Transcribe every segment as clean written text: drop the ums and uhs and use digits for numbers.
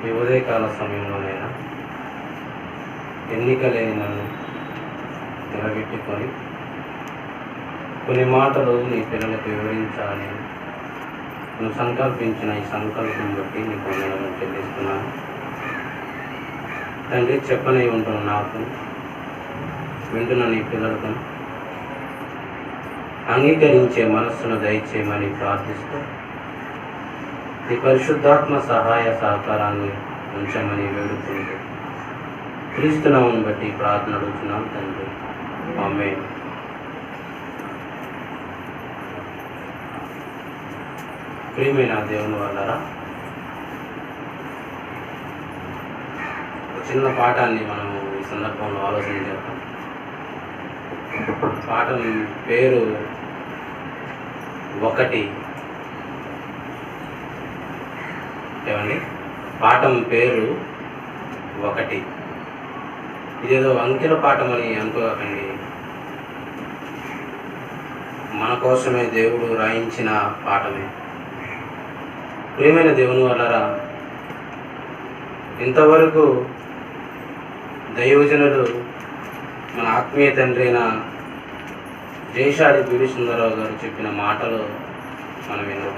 ఈ ఉదయకాల సమయంలోనైనా ఎన్నిక లేని నన్ను నిలబెట్టుకొని కొన్ని మాటలు నీ పిల్లలకు వివరించాలని నువ్వు సంకల్పించిన ఈ సంకల్పం బట్టి నీకు వందనాలు చెల్లిస్తున్నాను తండ్రి. చెప్పని ఉంటున్న నాకు, వింటున్న నీ పిల్లలకు అంగీకరించే మనస్సును దయచేయమని ప్రార్థిస్తూ నీ పరిశుద్ధాత్మ సహాయ సహకారాన్ని ఉంచమని వేడుకుంటూ క్రీస్తునామమును బట్టి ప్రార్థన అడుగుతున్నాం తండ్రి. ఆమేన్. ప్రియమైన దేవుని వల్లరా, ఒక చిన్న పాఠాన్ని మనము ఈ సందర్భంలో ఆలోచన చేద్దాం. పాఠం పేరు ఒకటి. ఏమండి? పాఠం పేరు ఒకటి. ఇదేదో అంకెల పాఠం అని అనుకోకండి. మన కోసమే దేవుడు రాయించిన పాఠమే. ప్రియమైన దేవుని వల్లరా, ఇంతవరకు దైవజనుడు మన ఆత్మీయ తండ్రి అయిన జయశాలి పివి సుందరరావు గారు చెప్పిన మాటలు మనం విన్నాం.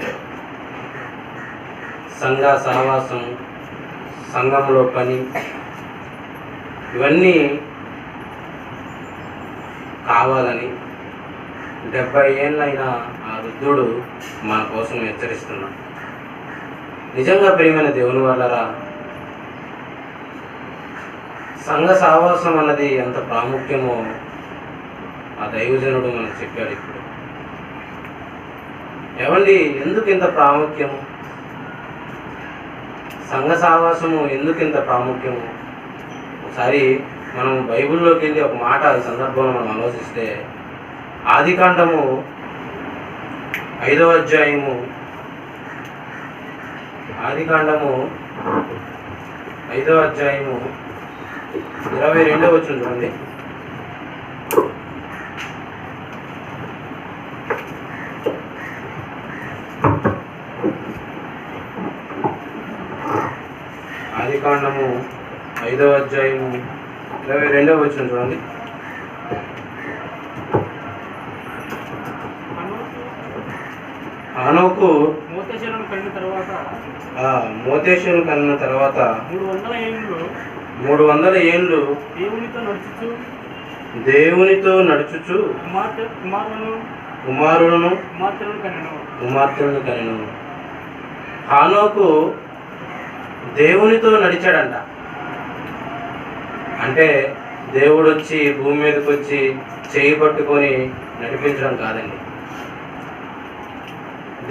సంఘ సహవాసం, సంఘంలో పని, ఇవన్నీ కావాలని 70 ఏళ్ళైన ఆ వృద్ధుడు మన కోసం హెచ్చరిస్తున్నాడు. నిజంగా ప్రియమైన దేవుని వల్లరా, సంఘ సహవాసం అన్నది ఎంత ప్రాముఖ్యమో ఆ దైవజనుడు మనకు చెప్పాడు. ఇప్పుడు ఏమండి, ఎందుకు ఇంత ప్రాముఖ్యము? సంఘ సహవాసము ఎందుకు ఇంత ప్రాముఖ్యము? ఒకసారి మనం బైబిల్లోకి వెళ్ళి ఒక మాట ఈ సందర్భంలో మనం ఆలోచిస్తే, ఆదికాండము 5వ అధ్యాయము 22వ వచనం చూడండి. ఆదికాండము 5వ అధ్యాయము 22వ వచనం చూడండి. హనోకు మోతేషును కన్న తర్వాత 300 ఏళ్ళు దేవునితో నడుచుచు కుమారులను కనెను. హానోకు దేవునితో నడిచాడంట. అంటే దేవుడు వచ్చి భూమి మీదకి వచ్చి చేయి పట్టుకొని నడిపించడం కాదండి.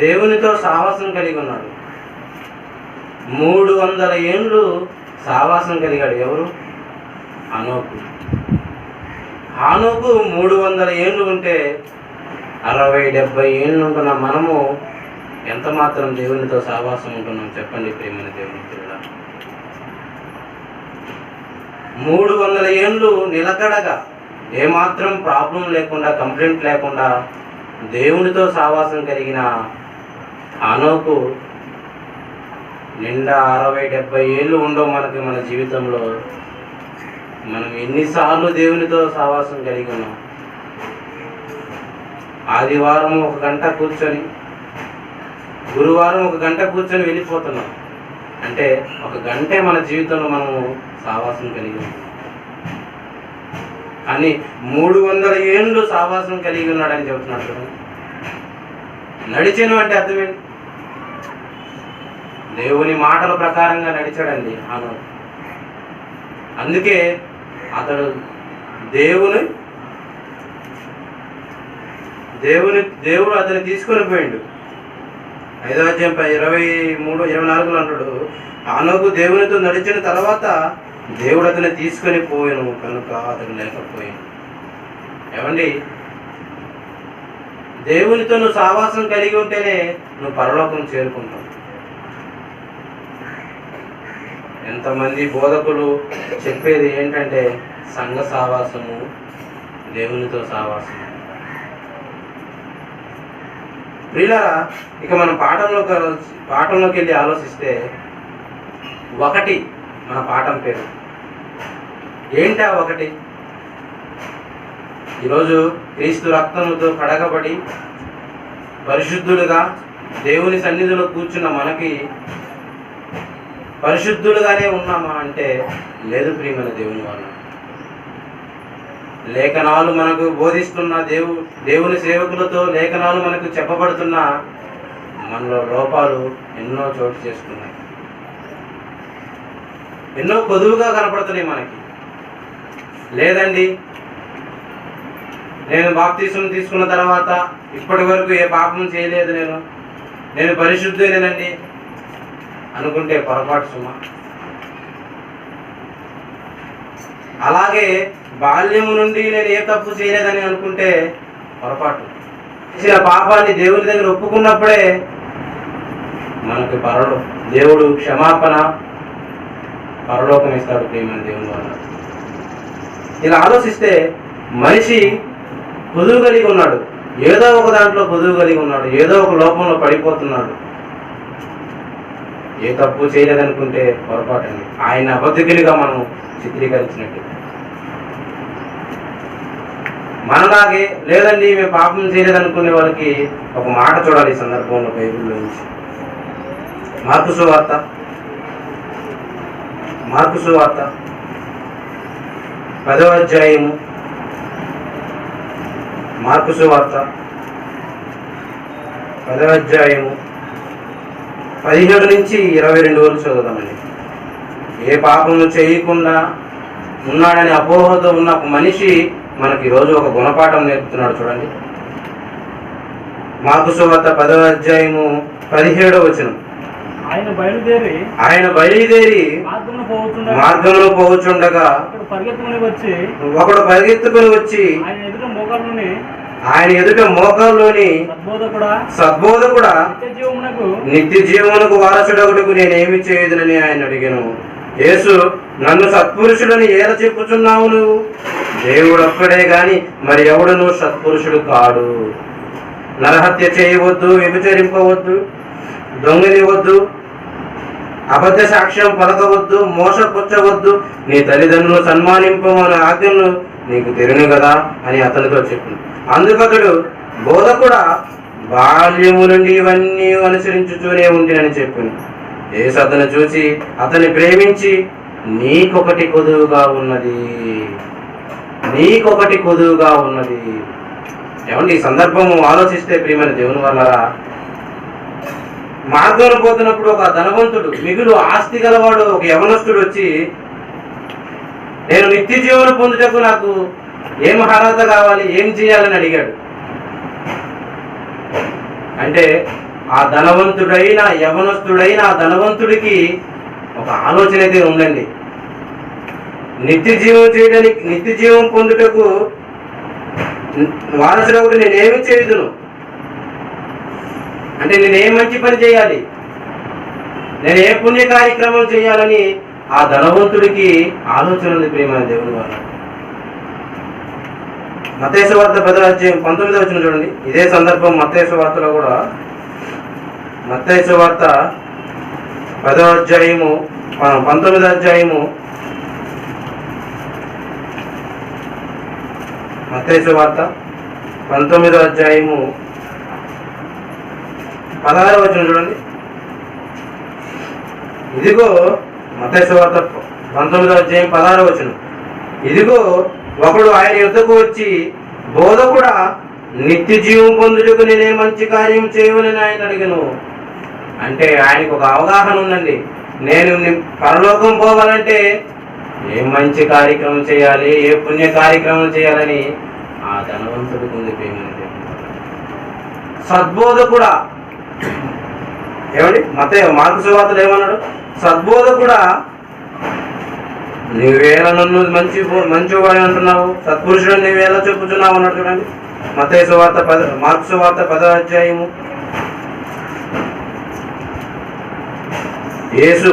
దేవునితో సావాసం కలిగి ఉన్నాడు. 300 ఏళ్ళు సావాసం కలిగాడు. ఎవరు? హనోకు. 300 ఏళ్ళు ఉంటే 60-70 ఏళ్ళు ఉంటున్న మనము ఎంత మాత్రం దేవునితో సావాసం ఉంటున్నాం చెప్పండి ప్రియమైన దేవుని పిల్లల. 300 ఏళ్ళు నిలకడగా ఏమాత్రం ప్రాబ్లం లేకుండా, కంప్లైంట్ లేకుండా దేవునితో సావాసం కలిగిన హనోకు నిండా 60-70 ఏళ్ళు ఉండవు మనకి. మన జీవితంలో మనం ఎన్నిసార్లు దేవునితో సావాసం కలిగి ఉన్నాం? ఆదివారం 1 గంట కూర్చొని, గురువారం 1 గంట కూర్చొని వెళ్ళిపోతున్నాం. అంటే 1 గంటే మన జీవితంలో మనము సావాసం కలిగి ఉన్నాం. కానీ 300 ఏళ్ళు సావాసం కలిగి ఉన్నాడని చెబుతున్నాడు కదా. నడిచాను అంటే అర్థమేంటి? దేవుని మాటల ప్రకారంగా నడిచాడండి హనోకు. అందుకే అతడు దేవుడు అతన్ని తీసుకొని పోయిండు. 5వ అధ్యాయం 23-24 అంటాడు, హనోకు దేవునితో నడిచిన తర్వాత దేవుడు అతన్ని తీసుకొని పోయాను కనుక అతను లేకపోయాను. ఏమండి, దేవునితో నువ్వు సావాసం కలిగి ఉంటేనే నువ్వు పరలోకం చేరుకుంటావు. ఎంతమంది బోధకులు చెప్పేది ఏంటంటే సంఘ సావాసము, దేవునితో సావాసము. ప్రియులారా, ఇక మనం పాఠంలోకి వెళ్ళి ఆలోచిస్తే ఒకటి మన పాఠం పేరు. ఏంటా ఒకటి? ఈరోజు క్రీస్తు రక్తముతో కడగబడి పరిశుద్ధులుగా దేవుని సన్నిధిలో కూర్చున్న మనకి పరిశుద్ధులుగానే ఉన్నామా అంటే లేదు ప్రియమైన దేవుని వల్ల. లేఖనాలు మనకు బోధిస్తున్న దేవుని సేవకులతో లేఖనాలు మనకు చెప్పబడుతున్న మనలో లోపాలు ఎన్నో చోటు చేసుకున్నాయి, ఎన్నో కొదువుగా కనపడుతున్నాయి మనకి. లేదండి, నేను బాప్తీసం తీసుకున్న తర్వాత ఇప్పటి వరకు ఏ పాపం చేయలేదు, నేను పరిశుద్ధులేనండి అనుకుంటే పొరపాటు సుమా. అలాగే బాల్యము నుండి నేను ఏ తప్పు చేయలేదని అనుకుంటే పొరపాటు. చేసిన పాపాన్ని దేవుని దగ్గర ఒప్పుకున్నప్పుడే మనకి దేవుడు క్షమాపణ, పరలోకం ఇస్తాడు ప్రియమైన దేవుని వల్ల. ఇలా ఆలోచిస్తే మనిషి పొదువు కలిగి ఉన్నాడు, ఏదో ఒక దాంట్లో పొదువు కలిగి ఉన్నాడు, ఏదో ఒక లోపంలో పడిపోతున్నాడు. ఏ తప్పు చేయలేదనుకుంటే పొరపాటండి, ఆయన అబద్ధికునిగా మనం చిత్రీకరించినట్టు. మనలాగే లేదండి మేము పాపం చేయలేదనుకునే వాళ్ళకి ఒక మాట చూడాలి ఈ సందర్భంలో బైబిల్లో నుంచి. మార్కు సువార్త 10వ అధ్యాయము, మార్కు సువార్త 10వ అధ్యాయము 17 నుంచి 22 వరకు చదువుదామండి. ఏ పాపము చేయకుండా ఉన్నాడని అపోహతో ఉన్న ఒక మనిషి మనకి ఈరోజు ఒక గుణపాఠం నేర్పుతున్నాడు చూడండి. మార్కు సువార్త 10వ అధ్యాయము 17వ వచనం. ఆయన బయలుదేరి మార్గంలో పోవచుండగా ఒకడు పరిగెత్తుకుని వచ్చి ఆయన ఎదుట మోకాల్లోని సద్బోధకుడా, నిత్య జీవమునకు వారసుడొకడుకు నేనేమి చేయదునని ఆయన అడిగాను. యేసు, నన్ను సత్పురుషుడని ఏల చెప్పుచున్నావు నువ్వు? దేవుడు ఒక్కడే గాని మరి ఎవడును సత్పురుషుడు కాడు. నరహత్య చేయవద్దు, వ్యభిచరింపవద్దు, దొంగలివద్దు, అబద్ధ సాక్ష్యం పలకవద్దు, మోసపుచ్చవద్దు, నీ తల్లిదండ్రులను సన్మానింపమని ఆజ్ఞను నీకు తెలియను కదా అని అతనితో చెప్పింది. అందుకతడు, బోధకుడా, బాల్యము నుండి ఇవన్నీ అనుసరించుతూనే ఉండినని చెప్పింది. యేసు అతను చూసి అతన్ని ప్రేమించి, నీకొకటి కొదువుగా ఉన్నది. ఏమండి, ఈ సందర్భము ఆలోచిస్తే ప్రియమైన దేవుని వల్ల మార్గంలో పోతున్నప్పుడు ఒక ధనవంతుడు, మిగులు ఆస్తి గలవాడు, ఒక యవనస్తుడు వచ్చి, నేను నిత్య జీవనం పొందుటకు నాకు ఏం అర్హత కావాలి, ఏం చేయాలని అడిగాడు. అంటే ఆ ధనవంతుడైన యవనస్తుడైన ఆ ధనవంతుడికి ఒక ఆలోచన అయితే ఉందండి. నిత్య జీవం పొందుటకు వారసుడవుడు నేనేమి చేయుదును అంటే నేనేం మంచి పని చేయాలి, నేను ఏ పుణ్య కార్యక్రమం చేయాలని ఆ ధనవంతుడికి ఆలోచన ఉంది ప్రియమైన దేవుని వల్ల. మత్తయి సువార్త 10వ అధ్యాయం 19వ వచనం చూడండి. ఇదే సందర్భం మత్తయి సువార్తలో కూడా. మత్తయి సువార్త 10వ అధ్యాయము 19వ అధ్యాయము, మత్తయి సువార్త 19వ అధ్యాయము 16వ వచనం చూడండి. ఇదిగో మత్తయి సువార్త 19వ అధ్యాయం 16వ వచనం. ఇదిగో ఒకడు ఆయన యుద్ధకు వచ్చి, బోధకుడా, నిత్య జీవం పొందుటకు నేనే మంచి కార్యం చేయవలని ఆయన అడిగాను. అంటే ఆయనకు ఒక అవగాహన ఉందండి. నేను పరలోకం పోవాలంటే ఏ మంచి కార్యక్రమం చేయాలి, ఏ పుణ్య కార్యక్రమం చేయాలని ఆ ధనవంతుడికి ఉంది ప్రేమ. సద్బోధకుడా, ఏమండి మార్కు సువార్తలో ఏమన్నాడు? సద్బోధకుడా, నీవేళ నన్ను మంచివాడు అంటున్నావు, సత్పురుషుడు నీవేళ చెప్పుచున్నావు అన్నాడు చూడండి. మార్కు సువార్త 10వ అధ్యాయము. యేసు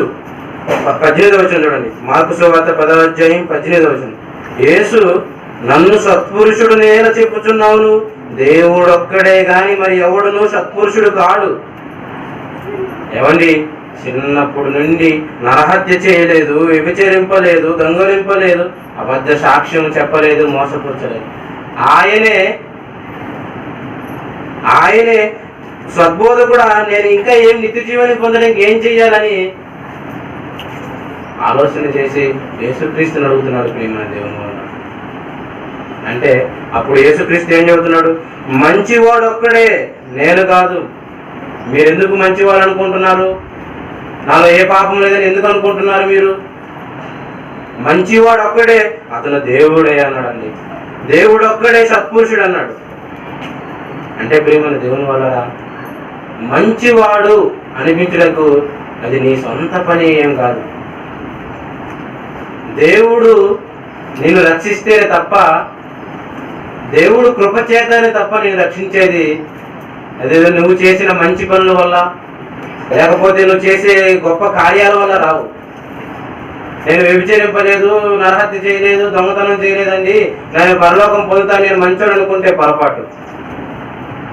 18వ వచనం చూడండి. మార్కు సువార్త 10వ అధ్యాయం 18వ వచనం. యేసు, నన్ను సత్పురుషుడు నేల చెప్పుచున్నావు, దేవుడు ఒక్కడే గాని మరి ఎవడును సత్పురుషుడు కాడు. ఏమండి, చిన్నప్పుడు నుండి నరహత్య చేయలేదు, వ్యభిచరింపలేదు, దొంగలింపలేదు, అబద్ధ సాక్ష్యం చెప్పలేదు, మోసపుచ్చలేదు. ఆయనే సద్బోధ కూడా నేను ఇంకా ఏం నిత్య జీవాన్ని పొందడానికి ఏం చెయ్యాలని ఆలోచన చేసి యేసుక్రీస్తుని అడుగుతున్నాడు ప్రియమైన దేవుని వల్ల. అంటే అప్పుడు యేసుక్రీస్తు ఏం చెబుతున్నాడు? మంచివాడు ఒక్కడే, నేను కాదు. మీరెందుకు మంచివాడు అనుకుంటున్నారు? నాలో ఏ పాపం లేదని ఎందుకు అనుకుంటున్నారు మీరు? మంచివాడు ఒక్కడే, అతను దేవుడే అన్నాడండి. దేవుడు ఒక్కడే సత్పురుషుడు అన్నాడు. అంటే ప్రియమైన దేవుని వల్ల మంచివాడు అనిపించడానికి అది నీ సొంత పని ఏం కాదు. దేవుడు నిన్ను రక్షిస్తే తప్ప, దేవుడు కృపచేతనే తప్ప నేను రక్షించేది అదేదో నువ్వు చేసిన మంచి పనుల వల్ల, లేకపోతే నువ్వు చేసే గొప్ప కార్యాల వల్ల రావు. నేను వ్యభిచరింపలేదు, నరహత్య చేయలేదు, దొంగతనం చేయలేదండి, నేను పరలోకం పొందుతాను, నేను మంచోడు అనుకుంటే పొరపాటు.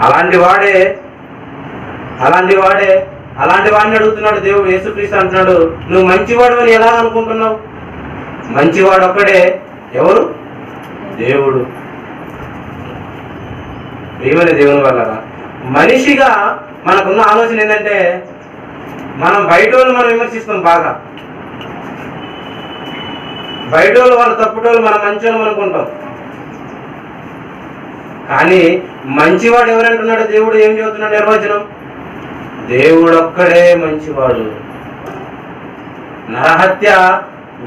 అలాంటి వాడిని అడుగుతున్నాడు దేవుడు. యేసుక్రీస్తు అంటున్నాడు, నువ్వు మంచివాడు అని ఎలా అనుకుంటున్నావు? మంచివాడు ఒక్కడే. ఎవరు? దేవుడు. ప్రియమైన దేవుని వల్ల మనిషిగా మనకున్న ఆలోచన ఏంటంటే, మనం బయట మనం విమర్శిస్తాం బాగా. బయట వాళ్ళు తప్పుటోళ్ళు, మనం మంచోళ్ళు అనుకుంటాం. కానీ మంచివాడు ఎవరంటున్నాడు? దేవుడు ఏం చెబుతున్నాడు నిర్వచనం? దేవుడు ఒక్కడే మంచివాడు. నరహత్య,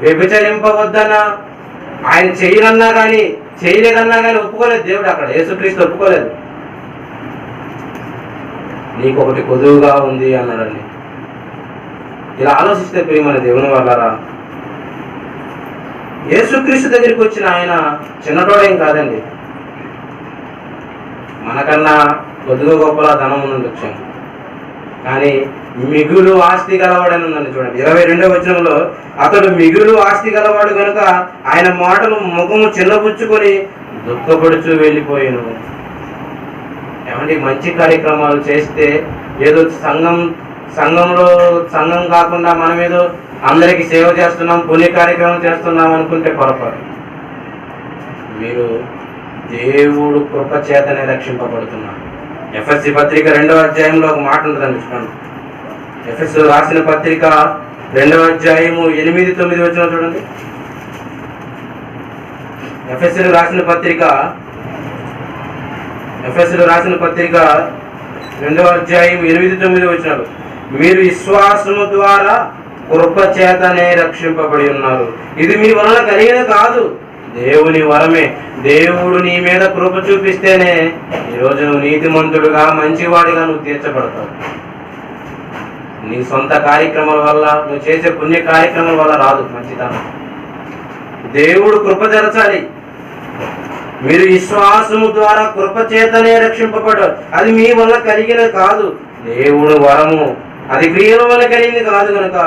వ్యభిచరింపవద్దన్నా ఆయన చేయనన్నా కానీ, చేయలేదన్నా కానీ ఒప్పుకోలేదు దేవుడు. అక్కడ యేసుక్రీస్తు ఒప్పుకోలేదు. నీకు ఒకటి కొదువుగా ఉంది అన్నాడండి. ఇలా ఆలోచిస్తే ప్రియమైన దేవుని వల్లరా, యేసుక్రీస్తు దగ్గరికి వచ్చిన ఆయన చిన్నటోడేం కాదండి. మనకన్నా కొద్దిగా గొప్పలా ధనం ఉండొచ్చు, కానీ మిగులు ఆస్తి గలవాడని ఉందండి. చూడండి 22వ వచనంలో, అతడు మిగులు ఆస్తి గలవాడు కనుక ఆయన మాటలు ముఖము చిన్నపుచ్చుకొని దుఃఖపడుచు వెళ్ళిపోయాను. ఏమంటే మంచి కార్యక్రమాలు చేస్తే ఏదో సంఘం కాకుండా మనం ఏదో అందరికి సేవ చేస్తున్నాం, పుణ్య కార్యక్రమం చేస్తున్నాం అనుకుంటే పొరపాటు. మీరు దేవుడు కృప చేతనే రక్షింపబడుతున్నారు. ఎఫ్ఎస్సి పత్రిక 2వ అధ్యాయంలో ఒక మాట ఉంటుందండి. చూడండి, ఎఫెసు రాసిన పత్రిక 2వ అధ్యాయము 8-9 వచనం చూడండి. ఎఫెసులు రాసిన పత్రిక 2వ అధ్యాయం 8-9 వచనాలు. మీరు విశ్వాసము ద్వారా కృప చేతనే రక్షింపబడి ఉన్నారు. ఇది మీ వలన కలిగిన కాదు, దేవుని వరమే. దేవుడు నీ మీద కృప చూపిస్తేనే ఈరోజు నువ్వు నీతిమంతుడుగా, మంచివాడిగా నువ్వు తీర్చబడతావు. నీ సొంత కార్యక్రమాల వల్ల, నువ్వు చేసే పుణ్య కార్యక్రమాల వల్ల రాదు మంచితనం. దేవుడు కృప జరచాలి. మీరు విశ్వాసము ద్వారా కృప చేతనే రక్షింపబడ్డారు. అది మీ వల్ల కలిగిన కాదు, దేవుడు వరము. అది క్రియల వల్ల కలిగింది కాదు కనుక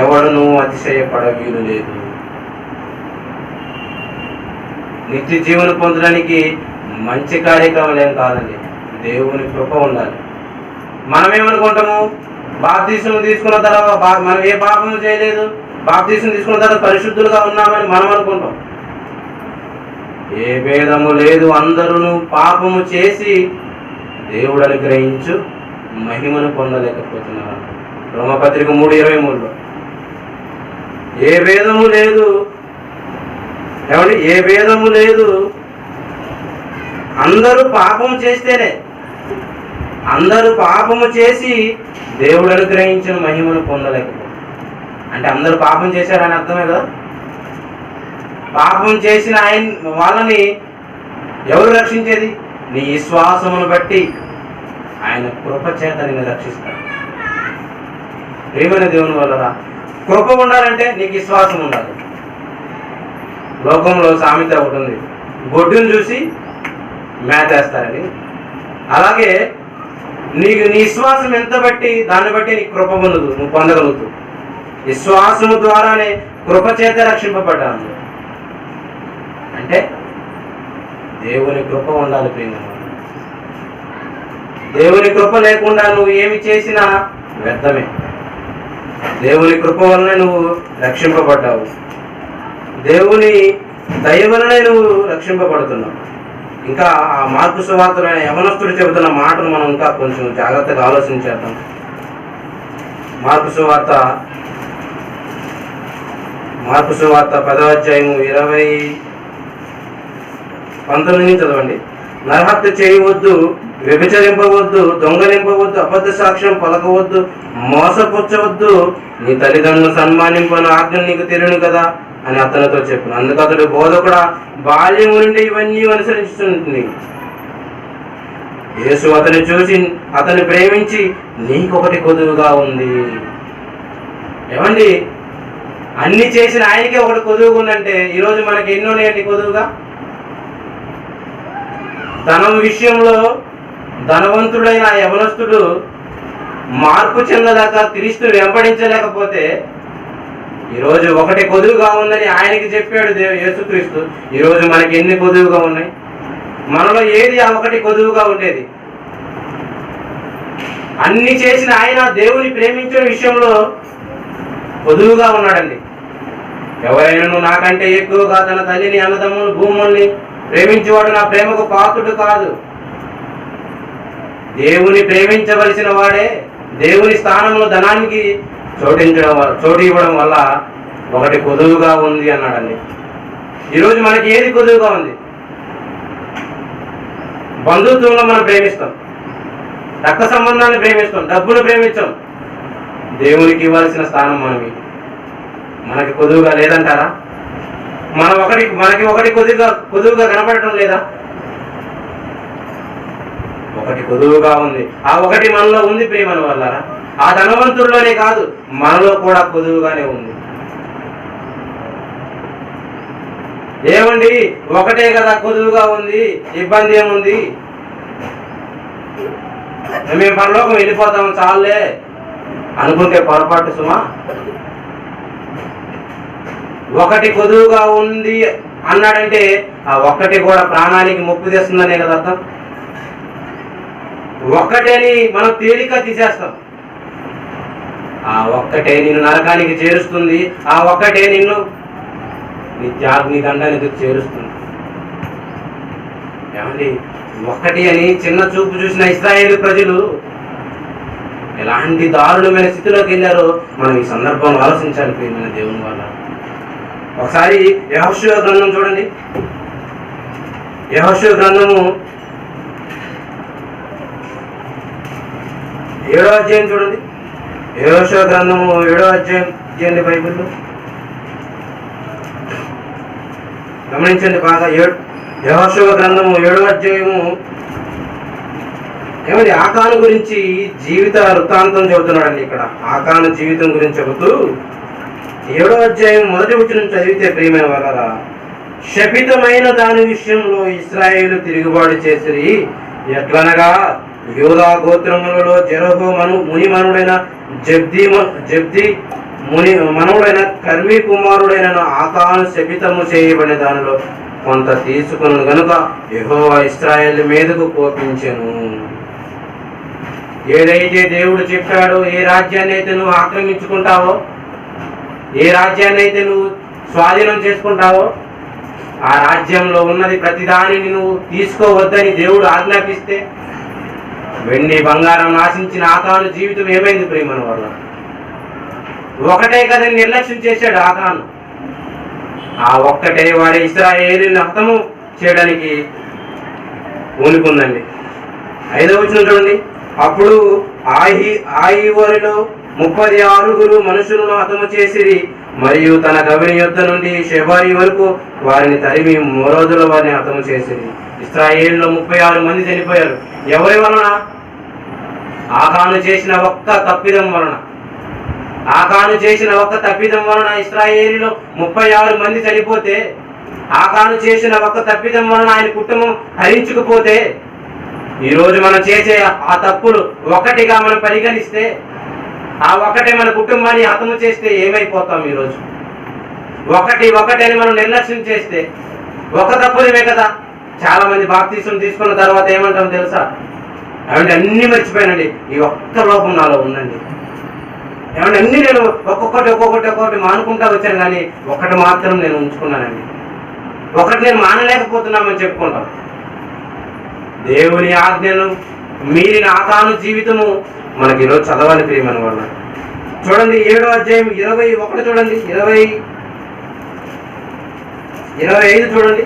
ఎవడును అతిశయపడ వీలు లేదు. నిత్య జీవనం పొందడానికి మంచి కార్యక్రమాలు ఏం కాదండి, దేవుని కృప ఉండాలి. మనం ఏమనుకుంటాము? బాప్తీసం తీసుకున్న తర్వాత మనం ఏ పాపము చేయలేదు, బాప్తీసం తీసుకున్న తర్వాత పరిశుద్ధులుగా ఉన్నామని మనం అనుకుంటాం. ఏ భేదము లేదు, అందరూ పాపము చేసి దేవుడు అనుగ్రహించు మహిమను పొందలేకపోతున్నారు. రోమపత్రిక 3:23లో ఏ భేదము లేదు. ఏమండి? ఏ భేదము లేదు, అందరూ పాపము చేస్తేనే, అందరూ పాపము చేసి దేవుడు అనుగ్రహించిన మహిమను పొందలేకపోతున్నారు. అంటే అందరూ పాపం చేశారని అర్థమే కదా. పాపం చేసిన వాళ్ళని ఎవరు రక్షించేది? నీ విశ్వాసమును బట్టి ఆయన కృప చేత నిన్ను రక్షిస్తాడు. ప్రియమైన దేవుని వల్ల కృప ఉండాలంటే నీకు విశ్వాసం ఉండాలి. లోకంలో సామెత ఒకటి ఉంది, గొడ్డును చూసి మేతేస్తారని. అలాగే నీ విశ్వాసం ఎంత బట్టి దాన్ని బట్టి నీకు కృప నువ్వు పొందగలుగుతావు. విశ్వాసము ద్వారానే కృప చేత రక్షింపబడ్డాను. అంటే దేవుని కృప ఉండాలి ప్రియమైన. దేవుని కృప లేకుండా నువ్వు ఏమి చేసినా వ్యర్థమే. దేవుని కృప వలన నువ్వు రక్షింపబడ్డావు. దేవుని దయ వలనే నువ్వు రక్షింపబడుతున్నావు. ఇంకా ఆ మార్కు సువార్తలో యవనస్తుడు చెబుతున్న మాటను మనం ఇంకా కొంచెం జాగ్రత్తగా ఆలోచించేద్దాం. మార్కు సువార్త 10వ అధ్యాయము 19 నుంచి చదవండి. నరహత్య చేయవద్దు, వ్యభిచరింపవద్దు, దొంగలింపవద్దు, అబద్ధ సాక్ష్యం పలకవద్దు, మోసపుచ్చవద్దు, నీ తల్లిదండ్రులను సన్మానింపను ఆజ్ఞలు నీకు తెలియను కదా అని అతనితో చెప్పాను. అందుకు అతడు, బోధకుడా, బాల్యం నుండి ఇవన్నీ అనుసరిస్తుంది. యేసు అతన్ని చూసి అతన్ని ప్రేమించి, నీకొకటి కొదువుగా ఉంది. ఏమండి, అన్ని చేసిన ఆయనకే ఒకటి కొదువుగా ఉందంటే ఈరోజు మనకి ఎన్నో ఉన్నాయండి కొదువుగా. ధనం విషయంలో ధనవంతుడైన యవనస్తుడు మార్పు చెందదాకా క్రీస్తుని వెంబడించలేకపోతే ఈరోజు ఒకటి కొదువుగా ఉందని ఆయనకి చెప్పాడు యేసుక్రీస్తు. ఈరోజు మనకి ఎన్ని కొదువుగా ఉన్నాయి? మనలో ఏది ఆ ఒకటి కొదువుగా ఉండేది? అన్ని చేసిన ఆయన దేవుని ప్రేమించిన విషయంలో కొదువుగా ఉన్నాడండి. ఎవరైనా నాకంటే ఎక్కువగా తన తల్లిని, అన్నదమ్ములు, భూముల్ని ప్రేమించేవాడు నా ప్రేమకు పాత్రుడు కాదు. దేవుని ప్రేమించవలసిన వాడే దేవుని స్థానంలో ధనానికి చోటు ఇవ్వడం వల్ల ఒకటి కొదువుగా ఉంది అన్నాడండి. ఈరోజు మనకి ఏది కొదువుగా ఉంది? బంధుత్వంలో మనం ప్రేమిస్తాం, రక్త సంబంధాన్ని ప్రేమిస్తాం, డబ్బును ప్రేమించాం. దేవునికి ఇవ్వాల్సిన స్థానం మనకి కొదువుగా లేదంటారా? మనకి ఒకటి కొదువుగా కనపడటం లేదా? ఒకటి కొదువుగా ఉంది. ఆ ఒకటి మనలో ఉంది ప్రేమను వల్లరా. ఆ ధనవంతుల్లోనే కాదు, మనలో కూడా కొదువుగానే ఉంది. ఏమండి, ఒకటే కదా కొదువుగా ఉంది, ఇబ్బంది ఏముంది? మేము పరలోకం వెళ్ళిపోతాం చాలే అనుకుంటే పొరపాటు సుమా. ఒకటి కొదువుగా ఉంది అన్నాడంటే ఆ ఒక్కటి కూడా ప్రాణానికి ముప్పు తెస్తుందనే కదా అర్థం. ఒక్కటేని మనం తేలిక తీసేస్తాం. ఆ ఒక్కటే నిన్ను నరకానికి చేరుస్తుంది. ఆ ఒక్కటే నిన్ను నిత్యాగ్ని దండానికి చేరుస్తుంది. ఏమండి, ఒక్కటి అని చిన్న చూపు చూసిన ఇశ్రాయేలు ప్రజలు ఎలాంటి దారుణమైన స్థితిలోకి వెళ్ళారో మనం ఈ సందర్భంలో ఆలోచించాలి ప్రియమైన దేవుని వల్ల. ఒకసారి యెహోషువ గ్రంథం చూడండి. యెహోషువ గ్రంథము 7వ అధ్యాయం చూడండి. యెహోషువ గ్రంథము 7వ అధ్యాయం తీయండి బైబిల్లో, గమనించండి బాగా. యెహోషువ గ్రంథము 7వ అధ్యాయము ఏమండి ఆకాను గురించి జీవిత వృత్తాంతం చెబుతున్నాడండి. ఇక్కడ ఆకాను జీవితం గురించి చెబుతూ 7వ అధ్యాయం 1వ వచనం చదివితే ప్రియమైన వారరా, శపితమైన దాని విషయంలో ఇశ్రాయేలు తిరుగుబాటు చేసిరి. ఎట్లనగా యూదా గోత్రములలో జెరహు ముని మనుడైన జబ్ది ముని మనవుడైన కర్మీ కుమారుడైన ఆకాను శపితము చేయబడిన దానిలో కొంత తీసుకుని గనుక యెహోవా ఇశ్రాయేలు మీదకు కోపించెను. ఏదైతే దేవుడు చెప్పాడో, ఏ రాజ్యాన్ని అయితే నువ్వు ఆక్రమించుకుంటావో, ఏ రాజ్యాన్ని అయితే నువ్వు స్వాధీనం చేసుకుంటావో, ఆ రాజ్యంలో ఉన్నది ప్రతిదానిని నువ్వు తీసుకోవద్దని దేవుడు ఆజ్ఞాపిస్తే వెండి బంగారం నాశించిన ఆకాను జీవితం ఏమైంది ప్రేమను వల్ల? ఒకటే కదని నిర్లక్ష్యం చేశాడు ఆకాను. ఆ ఒక్కటే వారి ఇశ్రాయేలుని హతము చేయడానికి పూనుకుందండి. 5వ వచనం చూడండి. అప్పుడు ఆయివరిలో 36 మనుషులను హతము చేసిరి, మరియు తన గవిని యుద్ధ నుండి షెబారి వరకు వారిని తరిమి మోరోదుల వారిని హతము చేసిరి. ఇశ్రాయేలులో 36 మంది చనిపోయారు. ఎవరి వలన? ఆకాను చేసిన ఒక్క తప్పిదం వలన. ఆకాను చేసిన ఒక్క తప్పిదం వలన ఇశ్రాయేలులో 36 మంది చనిపోతే, ఆకాను చేసిన ఒక్క తప్పిదం వలన ఆయన కుటుంబం హరించుకుపోతే, ఈరోజు మనం చేసే ఆ తప్పులు ఒకటిగా మనం పరిగణిస్తే, ఆ ఒకటే మన కుటుంబాన్ని హతము చేస్తే ఏమైపోతాం? ఈరోజు ఒకటి అని మనం నిర్లక్ష్యం చేస్తే, ఒక తప్పులమే కదా. చాలా మంది బాప్తీసం తీసుకున్న తర్వాత ఏమంటాం తెలుసా? అవండి అన్నీ మర్చిపోయానండి, ఈ ఒక్క లోపం నాలో ఉందండి. ఏమంటే అన్నీ నేను ఒక్కొక్కటి మానుకుంటా వచ్చాను, కానీ ఒకటి మాత్రం నేను ఉంచుకున్నానండి. ఒకటి నేను మానలేకపోతున్నామని చెప్పుకుంటాం. దేవుని ఆజ్ఞను మీరిన ఆకాను జీవితము మనకి ఈరోజు చదవాలి ప్రియమైన వల్ల. చూడండి 7వ అధ్యాయం 21 చూడండి, 25 చూడండి,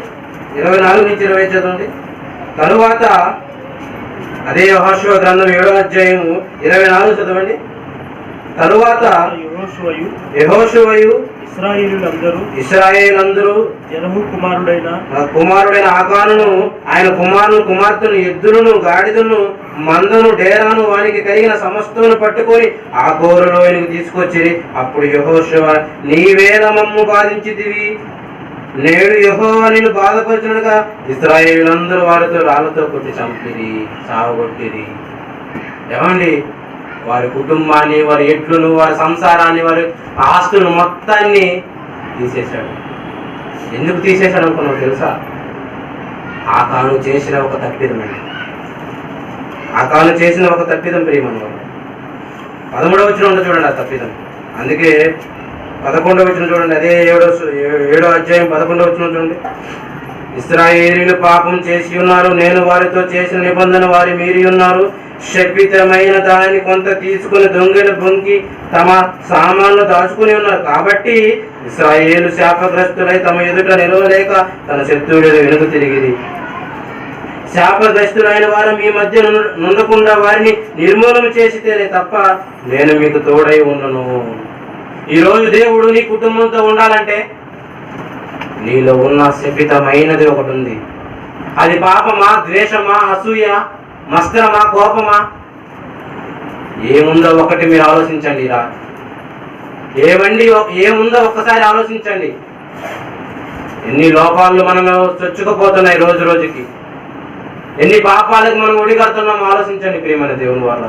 24 నుంచి 20 చదవండి. తరువాత అదే యెహోషువ గ్రంథం 7వ అధ్యాయం 24 చదవండి. తరువాత యెహోషువయు ఇశ్రాయేలులందరూ జెరహు కుమారుడైన ఆకానును ఆయన కుమార్తెను ఎద్దులను గాడిదను మందను డేరాను వానికి కలిగిన సమస్తమును పట్టుకొని ఆ కోరులోనికి తీసుకొచ్చి, అప్పుడు యెహోషువ నీవేళ మమ్ము బాధించితివి, నేడు యెహోవా నిన్ను బాధపరిచినగా ఇశ్రాయేలులందరూ వారితో రాళ్లతో కొట్టి చంపిరి, సావగొట్టిరి. ఏమండి, వారి కుటుంబాన్ని, వారి ఎడ్లను, వారి సంసారాన్ని, వారి ఆస్తులను మొత్తాన్ని తీసేశాడు. ఎందుకు తీసేశాడు అనుకున్నావు తెలుసా? ఆకాను చేసిన ఒక తప్పిదం అండి. ఆకాను చేసిన ఒక తప్పిదం ప్రియమని 13వ వచనం చూడండి ఆ తప్పిదం. అందుకే 11వ వచనం చూడండి, అదే 7వ అధ్యాయం 11వ వచనం చూడండి. ఇశ్రాయేలీయులు పాపం చేసి ఉన్నారు, నేను వారితో చేసిన నిబంధన వారి మీరి ఉన్నారు. శపితమైన దానిని కొంత తీసుకుని దొంగలు బొంకి తమ సామాన్లు దాచుకుని ఉన్నారు. కాబట్టి ఇశ్రాయేలు శాపగ్రస్తులై తమ ఎదుట నిలవలేక తన శత్రువులు వెనుక తిరిగిరి. శాపగ్రస్తులైన వారు మీ మధ్య నుండకుండా వారిని నిర్మూలన చేసితేనే తప్ప నేను మీకు తోడై ఉండను. ఈరోజు దేవుడు నీ కుటుంబంతో ఉండాలంటే నీలో ఉన్న శపితమైనది ఒకటి ఉంది. అది పాపమా, ద్వేషమా, అసూయ, మత్సరమా, కోపమా, ఏముందో ఒకటి మీరు ఆలోచించండి. ఏముందో ఒక్కసారి ఆలోచించండి. ఎన్ని లోపాలు మనలో చొచ్చుకుపోతున్నాయి రోజు రోజుకి, ఎన్ని పాపాలకు మనం ఒడిగడుతున్నాం ఆలోచించండి ప్రియమైన దేవుని వల్ల.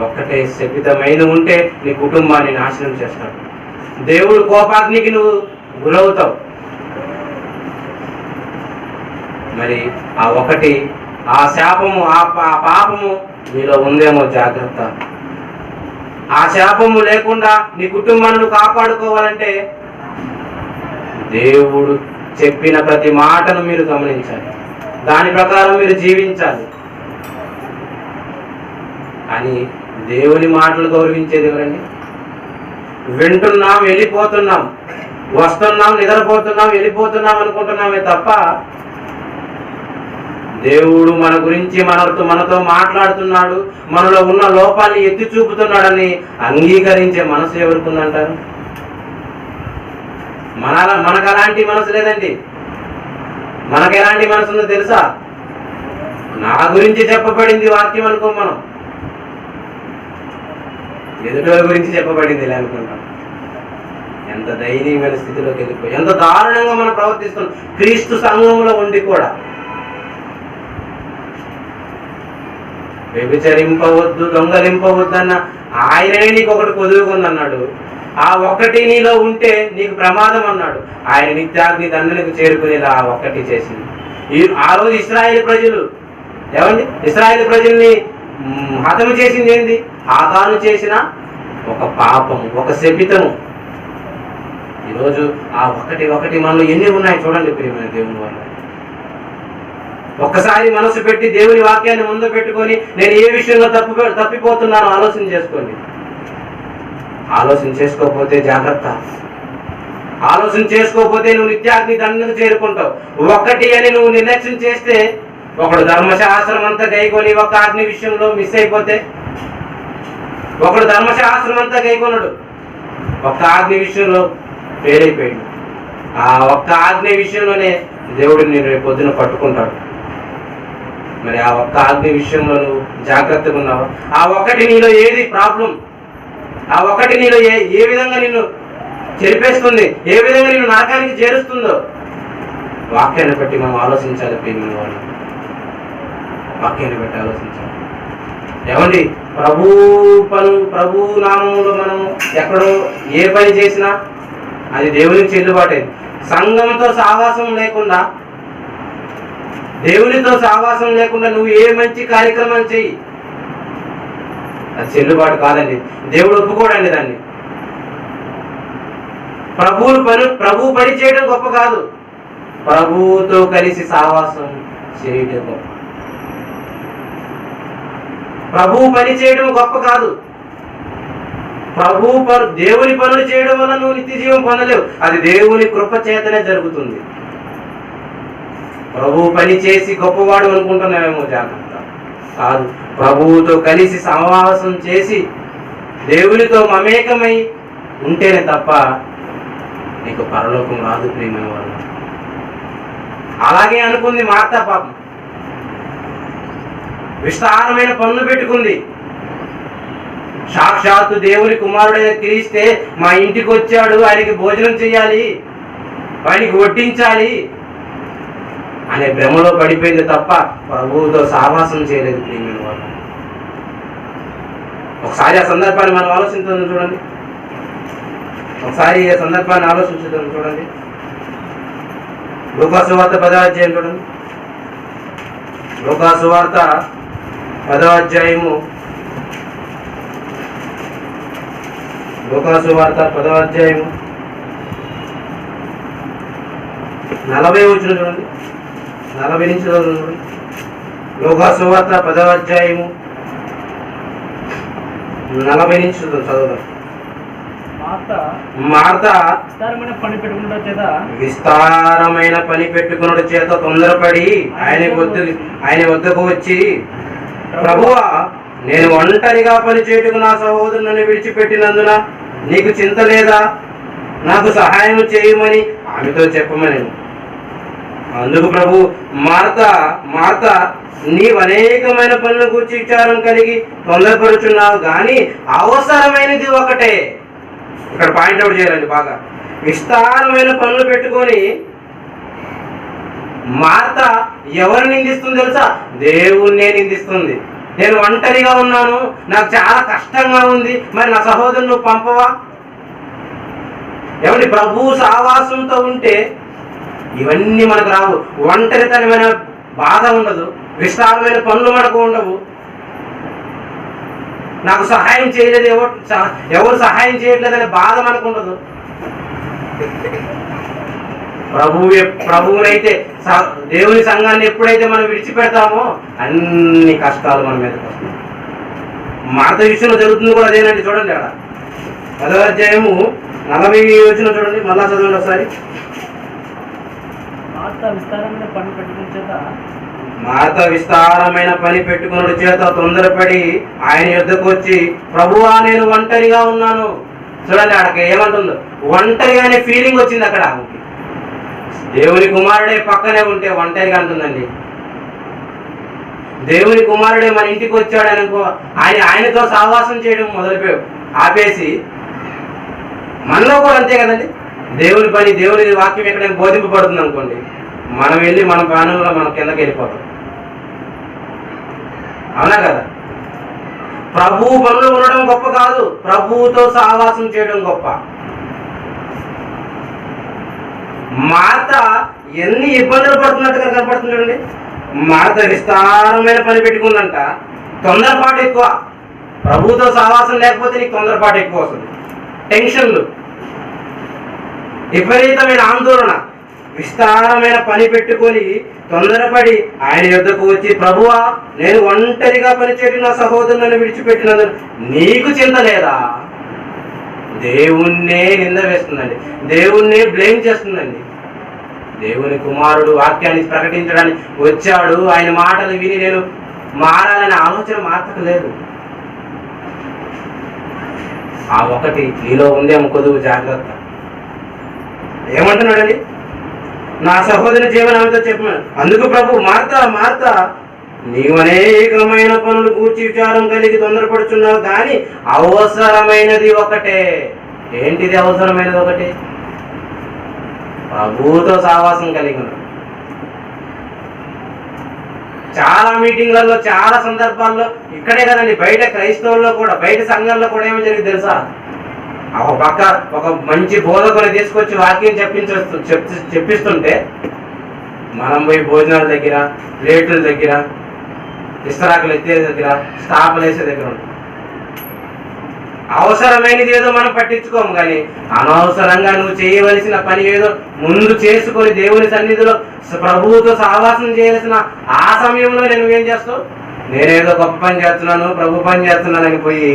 ఒక్కటే శపితమైన ఉంటే నీ కుటుంబాన్ని నాశనం చేస్తాడు. దేవుడు కోపాగ్నికి నువ్వు గురవుతావు. మరి ఆ ఒకటి, ఆ శాపము, ఆ పాపము నీలో ఉందేమో జాగ్రత్త. ఆ శాపము లేకుండా నీ కుటుంబాన్ని కాపాడుకోవాలంటే దేవుడు చెప్పిన ప్రతి మాటను మీరు గమనించాలి, దాని ప్రకారం మీరు జీవించాలి. కానీ దేవుని మాటలు గౌరవించేది ఎవరండి? వింటున్నాం, వెళ్ళిపోతున్నాం, వస్తున్నాం, నిద్రపోతున్నాం, వెళ్ళిపోతున్నాం అనుకుంటున్నామే తప్ప దేవుడు మన గురించి మనతో మాట్లాడుతున్నాడు, మనలో ఉన్న లోపాన్ని ఎత్తి చూపుతున్నాడని అంగీకరించే మనసు ఎవరికి ఉందంటారు? మనకు అలాంటి మనసు లేదండి. మనకు ఎలాంటి మనసు ఉందో తెలుసా? నా గురించి చెప్పబడింది వాక్యం అనుకో, మనం ఎదుటి గురించి చెప్పబడింది ఇలా అనుకుంటాం. ఎంత దయనీయమైన స్థితిలోకి వెళ్ళిపోయి, ఎంత దారుణంగా మనం ప్రవర్తిస్తున్నాం. క్రీస్తు సంఘంలో ఉండి కూడా వ్యభిచరింపవద్దు, దొంగలింపవద్దు అన్న ఆయనే నీకు ఒకటి కొదువుకుందన్నాడు. ఆ ఒక్కటి నీలో ఉంటే నీకు ప్రమాదం అన్నాడు. ఆయన నిత్యాగ్ని దండనకు చేరుకునేలా ఆ ఒక్కటి చేసింది. ఆ రోజు ఇశ్రాయేలు ప్రజలు ఏమండి, ఇశ్రాయేలు ప్రజల్ని హతము చేసింది ఏంది? ఆకాను చేసిన ఒక పాపము, ఒక శపితము. ఈరోజు ఆ ఒకటి మనలో ఎన్ని ఉన్నాయి చూడండి ప్రియమైన దేవుని వల్ల. ఒక్కసారి మనసు పెట్టి దేవుని వాక్యాన్ని ముందు పెట్టుకొని నేను ఏ విషయంలో తప్పిపోతున్నానో ఆలోచన చేసుకోండి. ఆలోచన చేసుకోకపోతే జాగ్రత్త. ఆలోచన చేసుకోకపోతే నువ్వు నిత్యాగ్ని దండనకు చేరుకుంటావు. ఒక్కటి అని నువ్వు నిర్లక్ష్యం చేస్తే, ఒకడు ధర్మశాస్త్రం అంతా గైకొని ఒక్క ఆజ్ఞ విషయంలో మిస్ అయిపోతే, ఒకడు ధర్మశాస్త్రం అంతా గైకొనడు, ఒక్క ఆజ్ఞ విషయంలో ఫెయిల్ అయిపోయాడు. ఆ ఒక్క ఆజ్ఞ విషయంలోనే దేవుడు నేను రేపు పొద్దున పట్టుకుంటాడు. మరి ఆ ఒక్క ఆజ్ఞ విషయంలో నువ్వు జాగ్రత్తగా ఉన్నావా? ఆ ఒక్కటి నీలో ఏది ప్రాబ్లం? ఆ ఒక్కటి నీలో ఏ విధంగా నిన్ను చెరిపేస్తుంది, ఏ విధంగా నిన్ను నరకానికి చేరుస్తుందో వాక్యాన్ని బట్టి మనం ఆలోచించాలి ప్రియమైన వాళ్ళు. వాక్యాన్ని బట్టి ఆలోచించాలి. ఏమండి, ప్రభు నామంలో మనం ఎక్కడో ఏ పని చేసినా అది దేవునికి చెల్లుబాటే. సంఘంతో సావాసం లేకుండా, దేవునితో సావాసం లేకుండా నువ్వు ఏ మంచి కార్యక్రమాలు చెయ్యి, అది చెల్లుబాటు కాదండి. దేవుడు ఒప్పుకోడండి దాన్ని. ప్రభువు పని చేయడం గొప్ప కాదు, ప్రభువుతో కలిసి సావాసం చేయడం గొప్ప. ప్రభువు పని చేయడం గొప్ప కాదు, దేవుని పనులు చేయడం వల్ల నువ్వు నిత్య జీవం పొందలేవు. అది దేవుని కృప చేతనే జరుగుతుంది. ప్రభువు పని చేసి గొప్పవాడు అనుకుంటున్నావేమో, జాగ్రత్త. కాదు, ప్రభువుతో కలిసి సమావాసం చేసి దేవునితో మమేకమై ఉంటేనే తప్ప నీకు పరలోకం రాదు ప్రియమైన వాళ్ళు. అలాగే అనుకుంది మార్తా. పాపం విస్తారమైన పనులు పెట్టుకుంది. సాక్షాత్తు దేవుని కుమారుడైన క్రీస్తే మా ఇంటికి వచ్చాడు, ఆయనకి భోజనం చేయాలి, ఆయనకి వడ్డించాలి అనే భ్రమలో పడిపోయింది తప్ప ప్రభువుతో సావాసం చేయలేదు ప్రియమైన వాళ్ళు. ఒకసారి ఆ సందర్భాన్ని మనం ఆలోచించుదాం చూడండి. చూడండి. లూకా సువార్త 10వ అధ్యాయం చూడండి. లూకా సువార్త 10వ అధ్యాయము. లూకా సువార్త 10వ అధ్యాయము 40 వచనం చూడండి. 40 నుంచి చూడండి. లూకా సువార్త 10వ అధ్యాయము 40 నుంచి చదువుదాం. మార్తా విస్తారమైన పని పెట్టుకున్న చేత తొందరపడి ఆయన వద్దకు వచ్చి, ప్రభువా, నేను ఒంటరిగా పని చేయుటకు నా సహోదరుని విడిచిపెట్టినందున నీకు చింత లేదా? నాకు సహాయం చేయమని ఆమెతో చెప్పమని. అందుకు ప్రభు, మార్తా, నీవు అనేకమైన పనుల గురించి విచారం కలిగి తొందరపరుచున్నావు, కానీ అవసరమైనది ఒకటే. ఇక్కడ పాయింట్ అవుట్ చేయాలండి బాగా. విస్తారమైన పనులు పెట్టుకొని మార్తా ఎవరు నిందిస్తుంది తెలుసా? దేవుణ్ణే నిందిస్తుంది. నేను ఒంటరిగా ఉన్నాను, నాకు చాలా కష్టంగా ఉంది, మరి నా సహోదరుని నువ్వు పంపవా? ఏమండి, ప్రభు సావాసంతో ఉంటే ఇవన్నీ మనకు రావు. ఒంటరితనమైన బాధ ఉండదు, విస్తారమైన పనులు మనకు ఉండవు. నాకు సహాయం చేయలేదు, ఎవరు సహాయం చేయట్లేదనే బాధ మనకు ఉండదు. ప్రభువునైతే, దేవుని సంఘాన్ని ఎప్పుడైతే మనం విడిచిపెడతామో అన్ని కష్టాలు మన మీదకి వస్తాయి. మార్త విషయంలో జరుగుతుంది కూడా అదేనండి. చూడండి, అక్కడ 10వ అధ్యాయము 40 వచనం చూడండి. మళ్ళా చదవండి ఒకసారి. మార్త విస్తారమైన పని పెట్టుకున్న చేత తొందరపడి ఆయన యుద్ధకు వచ్చి, ప్రభువా, నేను ఒంటరిగా ఉన్నాను. చూడండి, అక్కడ ఏమంటుందో, ఒంటరిగానే ఫీలింగ్ వచ్చింది అక్కడ. దేవుని కుమారుడే పక్కనే ఉంటే ఒంటరిగా అంటుందండి. దేవుని కుమారుడే మన ఇంటికి వచ్చాడు అనుకో, ఆయనతో సావాసం చేయడం ఆపేసి, మనలో కూడా అంతే కదండి. దేవుని పని, దేవుని వాక్యం ఎక్కడైనా బోధింపబడుతుంది అనుకోండి, మనం వెళ్ళి మన ప్రాణంలో మనం కిందకి వెళ్ళిపోతాం. అవునా కదా? ప్రభువు పనులు ఉండడం గొప్ప కాదు, ప్రభువుతో సావాసం చేయడం గొప్ప. మార్త ఎన్ని ఇబ్బందులు పడుతున్నట్టుగా కనపడుతుంది చూడండి. మార్త విస్తారమైన పని పెట్టుకుందంట, తొందరపాటు ఎక్కువ. ప్రభువుతో సావాసం లేకపోతే నీకు తొందరపాటు ఎక్కువ వస్తుంది, టెన్షన్లు, విపరీతమైన ఆందోళన. విస్తారమైన పని పెట్టుకొని తొందరపడి ఆయన యుద్ధకు వచ్చి, ప్రభువా, నేను ఒంటరిగా పనిచేయడం నా సహోదరులను విడిచిపెట్టినందుకు నీకు చింత లేదా? దేవుణ్ణే నింద వేస్తుందండి, దేవుణ్ణే బ్లేమ్ చేస్తుందండి. దేవుని కుమారుడు వాక్యాన్ని ప్రకటించడానికి వచ్చాడు, ఆయన మాటలు విని నేను మారాలనే ఆలోచన మార్తకు లేదు. ఆ ఒకటి నీలో ఉందేమో, కొద్దుగు జాగ్రత్త. ఏమంటున్నాడండి? నా సహోదరి జీవనాంతో చెప్పాను. అందుకు ప్రభు, మార్తా, నీవు అనేకమైన పనులు గూర్చి విచారం కలిగి తొందరపడుచున్నావు, కానీ అవసరమైనది ఒకటే. ఏంటిది అవసరమైనది ఒకటే? ప్రభువుతో సావాసం కలిగి ఉన్నాడు. చాలా మీటింగ్లలో, చాలా సందర్భాల్లో, ఇక్కడే కదండి, బయట క్రైస్తవుల్లో కూడా, బయట సంఘాల్లో కూడా ఏమో జరిగింది తెలుసా? ఒక పక్క ఒక మంచి బోధకుని తీసుకొచ్చి వాక్యం చెప్పిస్తుంటే మనం పోయి భోజనాల దగ్గర, ప్లేట్ల దగ్గర, ఇస్తరాకులు ఎత్తే దగ్గర, స్టాపులు వేసే దగ్గర ఉంటాం. అవసరమైనది ఏదో మనం పట్టించుకోము, కానీ అనవసరంగా నువ్వు చేయవలసిన పని ఏదో ముందు చేసుకొని దేవుని సన్నిధిలో ప్రభువుతో సహవాసం చేయాల్సిన ఆ సమయంలో నువ్వేం చేస్తావు? నేనేదో గొప్ప పని చేస్తున్నాను, ప్రభు పని చేస్తున్నానని పోయి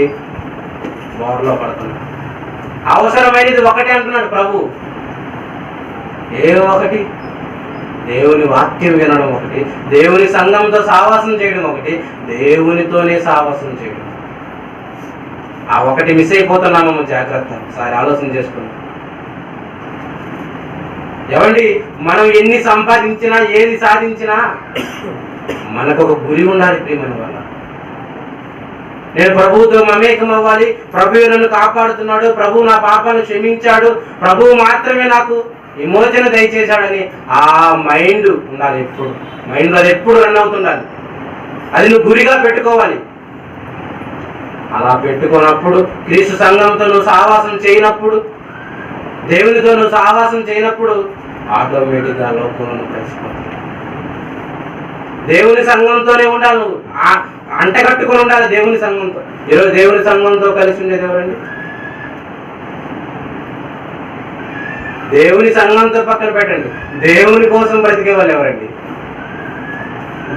బోర్లో పడుతున్నాను. అవసరమైనది ఒకటే అంటున్నాడు ప్రభు. ఏ ఒకటి? దేవుని వాక్యం వినడం ఒకటి, దేవుని సంఘంతో సహవాసం చేయడం ఒకటి, దేవునితోనే సహవాసం చేయడం. ఆ ఒకటి మిస్ అయిపోతున్నామేమో. జాగ్రత్త, ఒకసారి ఆలోచన చేసుకున్నాం. ఏమండి, మనం ఎన్ని సంపాదించినా ఏది సాధించినా మనకు ఒక గురి ఉండాలి ప్రియమైన వల్ల. నేను ప్రభువుతో మమేకం అవ్వాలి, ప్రభువు నన్ను కాపాడుతున్నాడు, ప్రభువు నా పాపాలను క్షమించాడు, ప్రభువు మాత్రమే నాకు విమోచన దయచేశాడని ఆ మైండ్ ఉండాలి. ఎప్పుడు మైండ్లో అది ఎప్పుడు రన్ అవుతుండాలి. అది నువ్వు గురిగా పెట్టుకోవాలి. అలా పెట్టుకున్నప్పుడు, క్రీస్తు సంఘంతో నువ్వు సహవాసం చేయనప్పుడు, దేవునితో నువ్వు సహవాసం చేయనప్పుడు ఆటోమేటిక్గా లోకంలో కలిసిపోతావు. దేవుని సంఘంతోనే ఉండాలి. నువ్వు అంటగట్టుకొని ఉండాలి దేవుని సంఘంతో. ఈరోజు దేవుని సంఘంతో కలిసి ఉండేది ఎవరండి? దేవుని సంఘంతో పక్కన పెట్టండి, దేవుని కోసం బ్రతికే వాళ్ళు ఎవరండి?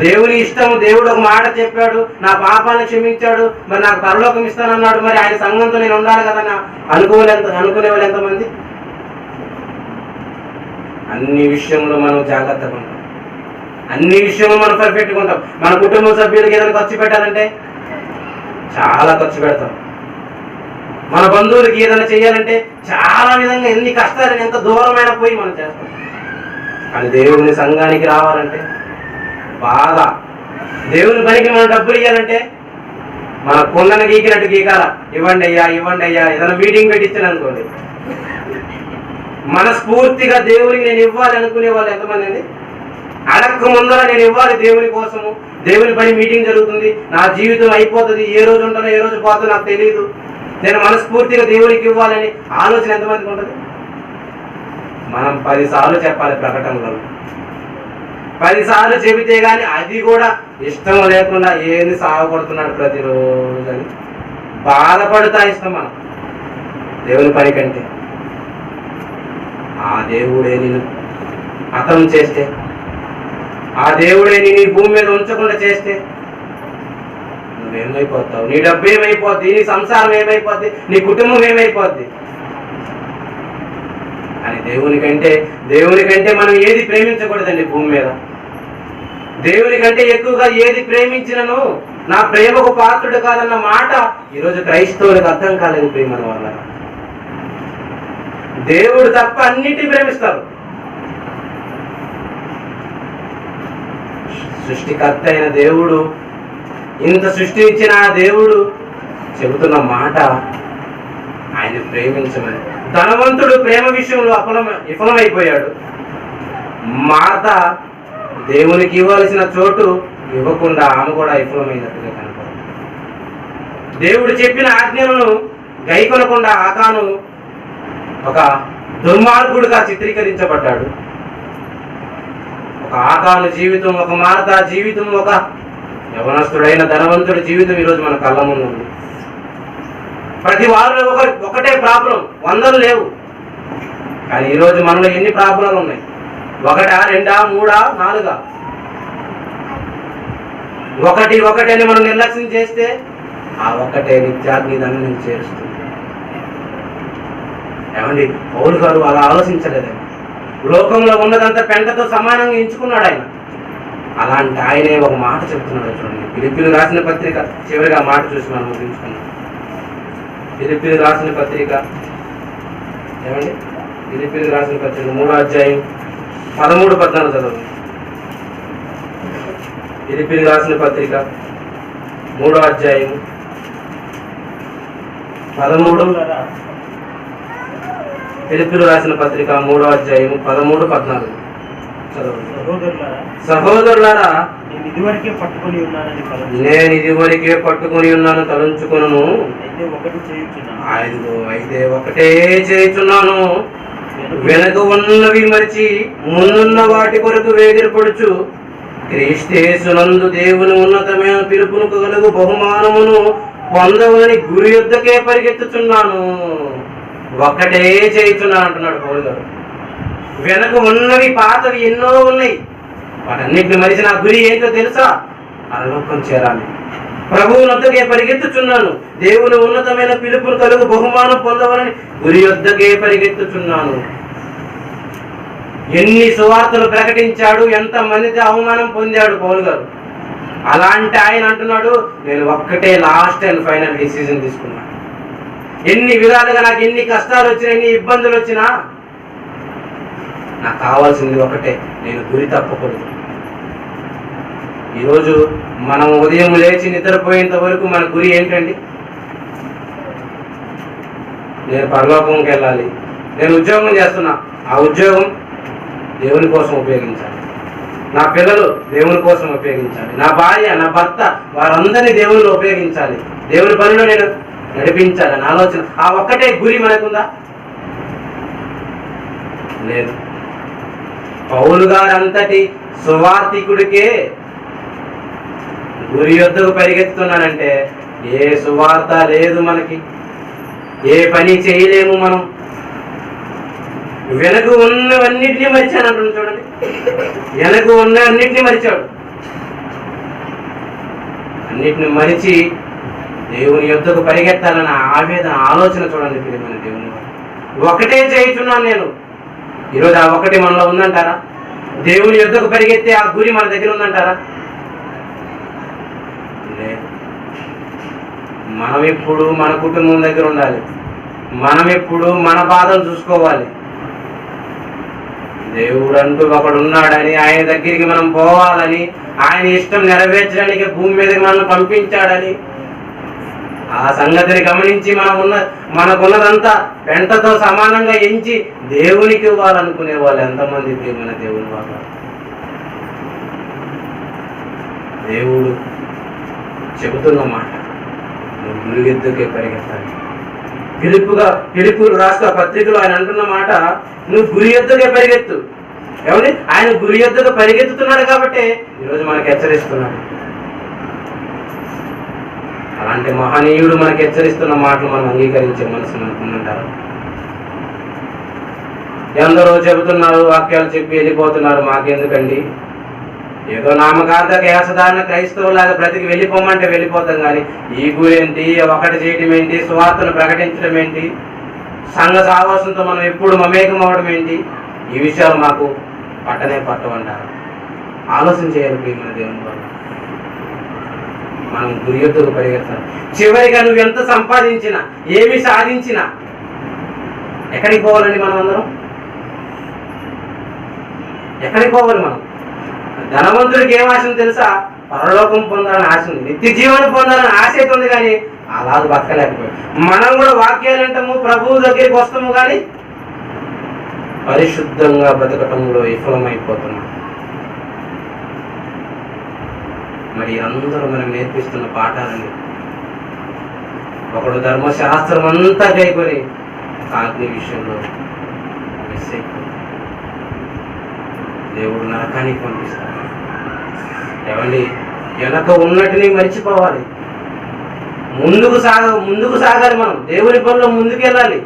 దేవుని ఇష్టం. దేవుడు ఒక మాట చెప్పాడు, నా పాపాన్ని క్షమించాడు, మరి నాకు పరలోకం ఇస్తానన్నాడు, మరి ఆయన సంఘంతో నేను ఉండాలి కదా అనుకునే వాళ్ళు ఎంతమంది? అన్ని విషయంలో మనం జాగ్రత్తగా ఉంటాం, అన్ని విషయంలో మనం పర్ఫెక్ట్గా ఉంటాం. మన కుటుంబ సభ్యులకి ఏదైనా ఖర్చు పెట్టాలంటే చాలా ఖర్చు పెడతాం. మన బంధువులకి ఏదైనా చేయాలంటే చాలా విధంగా ఎన్ని కష్టాలని ఎంత దూరమైన పోయి మనం చేస్తాం. కానీ దేవుని సంఘానికి రావాలంటే బాగా, దేవుని పనికి మనం డబ్బులు ఇవ్వాలంటే మన కొండను గీకినట్టు గీకాల. ఇవ్వండి అయ్యా, ఇవ్వండి అయ్యా. ఏదైనా మీటింగ్ పెట్టించాను అనుకోండి, మనస్ఫూర్తిగా దేవునికి నేను ఇవ్వాలి అనుకునే వాళ్ళు ఎంతమంది అండి? అడక్క ముందర నేను ఇవ్వాలి దేవుని కోసము, దేవుని పని మీటింగ్ జరుగుతుంది, నా జీవితం అయిపోతుంది, ఏ రోజు ఉంటానో ఏ రోజు పోతుందో నాకు తెలియదు, నేను మనస్ఫూర్తిగా దేవునికి ఇవ్వాలని ఆలోచన ఎంతమందికి ఉంటుంది? మనం 10 సార్లు చెప్పాలి ప్రకటనలో, 10 సార్లు చెబితే కానీ అది కూడా ఇష్టం లేకుండా ఏంది సాగపడుతున్నాడు ప్రతిరోజు అని బాధపడుతా ఇష్టం మనం దేవుని పని కంటే. ఆ దేవుడే నేను హతం చేస్తే, ఆ దేవుడే నేను ఈ భూమి మీద ఉంచకుండా చేస్తే నువ్వేమైపోతావు? నీ డబ్బు ఏమైపోద్ది, నీ సంసారం ఏమైపోద్ది, నీ కుటుంబం ఏమైపోద్ది? అని దేవుని కంటే మనం ఏది ప్రేమించకూడదండి భూమి మీద. దేవుని కంటే ఎక్కువగా ఏది ప్రేమించినను నా ప్రేమకు పాత్రుడు కాదన్న మాట ఈరోజు క్రైస్తవులకు అర్థం కాలేదు ప్రేమ వల్ల. దేవుడు తప్ప అన్నిటిని ప్రేమిస్తారు. సృష్టికర్త అయిన దేవుడు, ఇంత సృష్టించిన ఆ దేవుడు చెబుతున్న మాట ఆయన ప్రేమించమని. ధనవంతుడు ప్రేమ విషయంలో విఫలమైపోయాడు. మార్త దేవునికి ఇవ్వాల్సిన చోటు ఇవ్వకుండా ఆమె కూడా విఫలమైనట్టుగా కనపడుతుంది. దేవుడు చెప్పిన ఆజ్ఞలను గైకొనకుండా ఆకాను ఒక దుర్మార్గుడుగా చిత్రీకరించబడ్డాడు. ఒక ఆకాను జీవితం, ఒక మార్త జీవితం, ఒక యవనస్తుడైన ధనవంతుడి జీవితం ఈరోజు మన కళ్ళ ముందు ఉంది. ప్రతి వారిలో ఒకటే ప్రాబ్లం, 100 లేవు. కానీ ఈరోజు మనలో ఎన్ని ప్రాబ్లాలు ఉన్నాయి? 1, 2, 3, 4. ఒకటి అని మనం నిర్లక్ష్యం చేస్తే ఆ ఒకటే నిత్యాగ్ని దండని చేరుస్తుంది. ఏమండి, పౌలు గారు అలా ఆలోచించలేదండి. లోకంలో ఉన్నదంతా పెంటతో సమానంగా ఎంచుకున్నాడు ఆయన. అలాంటి ఆయనే ఒక మాట చెప్తున్నాడు చూడండి. ఫిలిప్పీయులకు రాసిన పత్రిక చివరిగా మాట చూసి మనం ముగించుకున్నాం. ఫిలిప్పీయులకు రాసిన పత్రిక, ఏమండి, ఫిలిప్పీయులకు రాసిన పత్రిక 3వ అధ్యాయం 13-14 చదవండి. ఫిలిప్పీయులకు రాసిన పత్రిక 3వ అధ్యాయం 13. ఫిలిప్పీయులకు రాసిన పత్రిక 3వ అధ్యాయం 13-14 చదవండి. సహోదరులారా, నేను ఇదివరకే పట్టుకొని ఉన్నాను తలంచుకొను. అయితే ఒకటే చేయుచున్నాను, వెనక ఉన్నవి మరిచి ముందున్న వాటి కొరకు వేగిరపడుచు క్రీస్తు యేసునందు దేవుని ఉన్నతమైన పిలుపునకు కలుగు బహుమానమును పొందవని గురి యుద్ధకే పరిగెత్తుచున్నాను, ఒక్కటే చేయుచున్నాను అంటున్నాడు పౌలు గారు. వెనక ఉన్నవి పాతవి ఎన్నో ఉన్నాయి, వాటన్నిటిని మరిచి నా గురి ఏంటో తెలుసా? పరలోకం చేరాలి. ప్రభువు వద్దకే పరిగెత్తుచున్నాను, దేవుని ఉన్నతమైన పిలుపును కలుగు బహుమానం పొందవాలని గురి వద్దకే పరిగెత్తుచున్నాను. ఎన్ని సువార్తలు ప్రకటించాడు, ఎంత మందితో అవమానం పొందాడు పౌలు గారు. అలాంటి ఆయన అంటున్నాడు, నేను ఒక్కటే లాస్ట్ అండ్ ఫైనల్ డిసిజన్ తీసుకున్నాను. ఎన్ని విధాలుగా నాకు ఎన్ని కష్టాలు వచ్చినా, ఎన్ని ఇబ్బందులు వచ్చినా నాకు కావాల్సింది ఒకటే, నేను గురి తప్పకూడదు. ఈరోజు మనం ఉదయం లేచి నిద్రపోయేంత వరకు మన గురి ఏంటండి? నేను పరలోకంకి వెళ్ళాలి, నేను ఉద్యోగం చేస్తున్నా, ఆ ఉద్యోగం దేవుని కోసం ఉపయోగించాలి, నా పిల్లలు దేవుని కోసం ఉపయోగించాలి, నా భార్య నా భర్త వారందరినీ దేవునిలో ఉపయోగించాలి, దేవుని పనిలో నేను నడిపించాలి అని ఆలోచన, ఆ ఒక్కటే గురి మనకుందా? లేదు. పౌలు గారంతటి సువార్తికుడికే గురి యొద్దకు పరిగెత్తున్నానంటే ఏ సువార్త లేదు మనకి, ఏ పని చేయలేము మనం. వెనక ఉన్నవన్నిటినీ మరిచాను అంటున్నాడు చూడండి, వెనక ఉన్నవన్నిటినీ మరిచాడు. అన్నిటిని మరిచి దేవుని యొద్దకు పరిగెత్తాలన్న ఆవేదన, ఆలోచన చూడండి ప్రియమైన దేవుని. ఒకటే చేయుచున్నాను నేను. ఈరోజు ఆ ఒకటి మనలో ఉందంటారా? దేవుని యొద్దకు పరిగెత్తే ఆ గురి మన దగ్గర ఉందంటారా? లేదు. మనం ఎప్పుడు మన కుటుంబం దగ్గర ఉండాలి, మనం ఎప్పుడు మన బాధలు చూసుకోవాలి. దేవుడు అంటూ ఒకడు ఉన్నాడని, ఆయన దగ్గరికి మనం పోవాలని, ఆయన ఇష్టం నెరవేర్చడానికి భూమి మీదకి మనం పంపించాడని ఆ సంగతిని గమనించి మనకున్నదంతా వెంటతో సమానంగా ఎంచి దేవునికి ఇవ్వాలనుకునే వాళ్ళు ఎంతమంది ప్రియమైన దేవుని వాళ్ళు. దేవుడు చెబుతున్న మాట, నువ్వు గురి ఎద్దుకే పరిగెత్తాలి. పిలుపు రాష్ట్ర పత్రికలో ఆయన అంటున్న మాట, నువ్వు గురి ఎద్దుకే పరిగెత్తు. ఏమని? ఆయన గురి ఎద్దుకు పరిగెత్తుతున్నాడు కాబట్టి ఈరోజు మనకు హెచ్చరిస్తున్నాడు. అలాంటి మహనీయుడు మనకు హెచ్చరిస్తున్న మాటలు మనం అంగీకరించే మనసు మనకు ఉందంటారు. ఎందరో చెబుతున్నారు, వాక్యాలు చెప్పి వెళ్ళిపోతున్నారు, మాకెందుకండి? ఏదో నామకార్థక వేషధారణ క్రైస్తవులాగా బ్రతికి వెళ్ళిపోమంటే వెళ్ళిపోతాం, కానీ ఈ గురేంటి, ఒకటి చేయటం ఏంటి, సువార్తను ప్రకటించడం ఏంటి, సంఘ సావాసంతో మనం ఎప్పుడు మమేకం అవడం ఏంటి, ఈ విషయాలు మాకు పట్టనే పట్టవంటారు. ఆలోచన చేయాలి ప్రియమైన దేవుని వల్ల. మనం గురి యొద్దకు పరిగెత్తాలి. చివరిగా నువ్వు ఎంత సంపాదించినా, ఏమి సాధించినా ఎక్కడికి పోవాలండి? మనం అందరం ఎక్కడికి పోవాలి? మనం ధనవంతుడికి ఏం ఆశ ఉంది తెలుసా? పరలోకం పొందాలని ఆశ ఉంది, నిత్య జీవనం పొందాలని ఆశ అయితే ఉంది, కానీ అలా బతకలేకపోయాం. మనం కూడా వాక్యాలు వింటాము, ప్రభువు దగ్గరికి వస్తాము, కానీ పరిశుద్ధంగా బతకటంలో విఫలమైపోతున్నాం. మరి అందరూ మనం నేర్పిస్తున్న పాఠాలని, ఒకడు ధర్మశాస్త్రం అంతా కైకొని ఆజ్ఞ విషయంలో మిస్ అయిపోతుంది. దేవుడు నరకానికి పంపిస్తాడు. ఏమండి, వెనక ఉన్నటిని మర్చిపోవాలి, ముందుకు సాగాలి. మనం దేవుని పనిలో ముందుకెళ్ళాలి.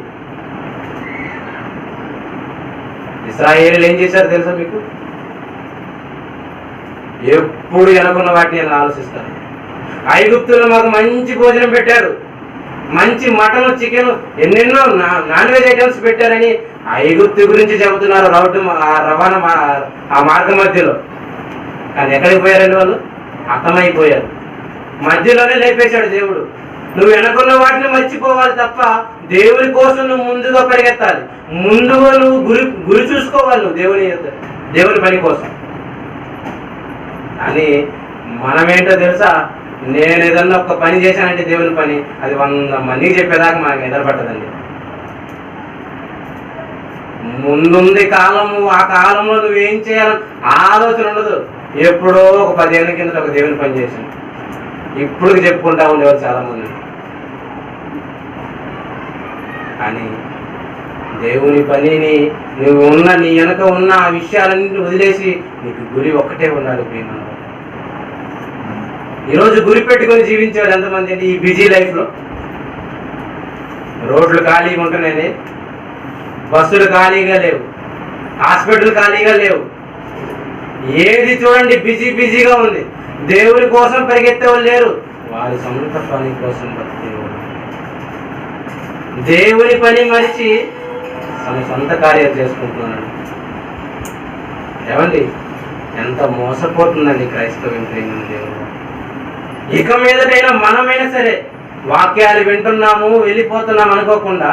ఇశ్రాయేలీయులు ఏం చేశారు తెలుసా మీకు? ఎప్పుడు వెనకున్న వాటిని ఆలోచిస్తారు. ఐగుప్తులో మాకు మంచి భోజనం పెట్టారు, మంచి మటన్ చికెన్ ఎన్నెన్నో నాన్ వెజ్ ఐటమ్స్ పెట్టారని ఐగుప్తు గురించి చెబుతున్నారు రవాణా ఆ మార్గ మధ్యలో. కానీ ఎక్కడికి పోయారండి వాళ్ళు? అర్థమైపోయారు. మధ్యలోనే లేపేశాడు దేవుడు. నువ్వు వెనకున్న వాటిని మర్చిపోవాలి తప్ప దేవుని కోసం నువ్వు ముందుగా పరిగెత్తాలి. ముందుగా నువ్వు గురి చూసుకోవాలి, నువ్వు దేవుని పని కోసం. అని మనమేంటో తెలుసా? నేను ఏదన్నా ఒక పని చేశానంటే దేవుని పని, అది 100 మందికి చెప్పేదాకా మనకు ఎదరపట్టదండి. ముందుంది కాలము, ఆ కాలంలో నువ్వేం చేయాలని ఆలోచన ఉండదు. ఎప్పుడో ఒక 10 ఏళ్ళ కింద ఒక దేవుని పని చేశాను, ఇప్పుడు చెప్పుకుంటా ఉండేవారు చాలా మంది. కానీ దేవుని పనిని నువ్వు నీ వెనక ఉన్న ఆ విషయాలన్నింటినీ వదిలేసి నీకు గురి ఒక్కటే ఉండాలి ప్రేమ. ఈరోజు గురి పెట్టుకొని జీవించేవారు ఎంతమంది అండి ఈ బిజీ లైఫ్లో? రోడ్లు ఖాళీగా ఉంటున్నాయి, బస్సులు ఖాళీగా లేవు, హాస్పిటల్ ఖాళీగా లేవు, ఏది చూడండి బిజీగా ఉంది. దేవుని కోసం పరిగెత్తేవాళ్ళు లేరు, వారి సొంత పని కోసం బతికేవాళ్ళు. దేవుని పని మరిచి తన సొంత కార్యాలు చేసుకుంటున్నాడు. ఏమండి, ఎంత మోసపోతుందండి క్రైస్తవం ప్రేమ దేవుడు. ఇక మీదటైనా మనమైనా సరే వాక్యాలు వింటున్నాము వెళ్ళిపోతున్నాం అనుకోకుండా